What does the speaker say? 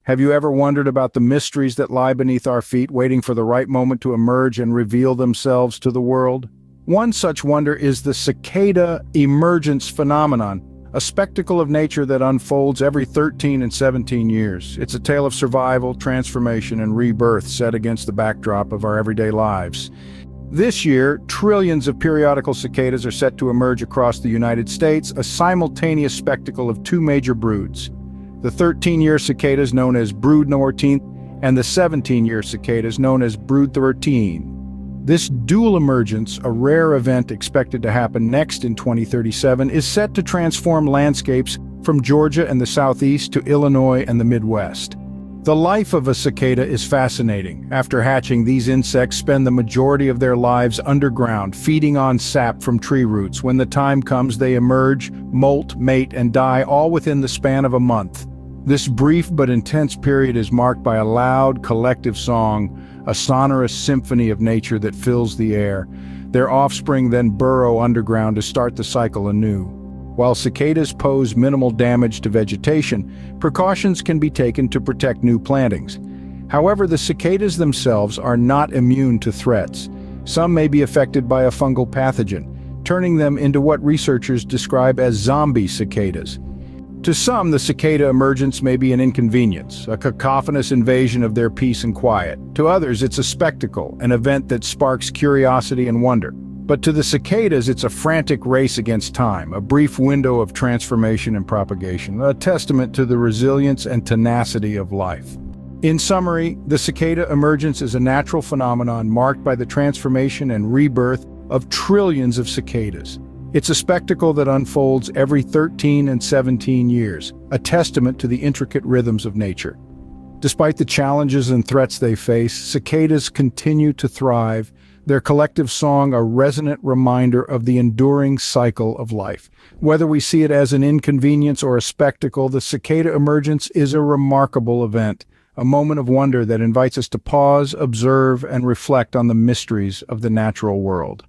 Have you ever wondered about the mysteries that lie beneath our feet, waiting for the right moment to emerge and reveal themselves to the world? One such wonder is the cicada emergence phenomenon, a spectacle of nature that unfolds every 13 and 17 years. It's a tale of survival, transformation, and rebirth set against the backdrop of our everyday lives. This year, trillions of periodical cicadas are set to emerge across the United States, a simultaneous spectacle of two major broods. The 13-year cicadas known as brood 14 and the 17-year cicadas known as brood 13. This dual emergence, a rare event expected to happen next in 2037, is set to transform landscapes from Georgia and the Southeast to Illinois and the Midwest. The life of a cicada is fascinating. After hatching, these insects spend the majority of their lives underground, feeding on sap from tree roots. When the time comes, they emerge, molt, mate, and die, all within the span of a month. This brief but intense period is marked by a loud, collective song, a sonorous symphony of nature that fills the air. Their offspring then burrow underground to start the cycle anew. While cicadas pose minimal damage to vegetation, precautions can be taken to protect new plantings. However, the cicadas themselves are not immune to threats. Some may be affected by a fungal pathogen, turning them into what researchers describe as zombie cicadas. To some, the cicada emergence may be an inconvenience, a cacophonous invasion of their peace and quiet. To others, it's a spectacle, an event that sparks curiosity and wonder. But to the cicadas, it's a frantic race against time, a brief window of transformation and propagation, a testament to the resilience and tenacity of life. In summary, the cicada emergence is a natural phenomenon marked by the transformation and rebirth of trillions of cicadas. It's a spectacle that unfolds every 13 and 17 years, a testament to the intricate rhythms of nature. Despite the challenges and threats they face, cicadas continue to thrive, their collective song a resonant reminder of the enduring cycle of life. Whether we see it as an inconvenience or a spectacle, the cicada emergence is a remarkable event, a moment of wonder that invites us to pause, observe, and reflect on the mysteries of the natural world.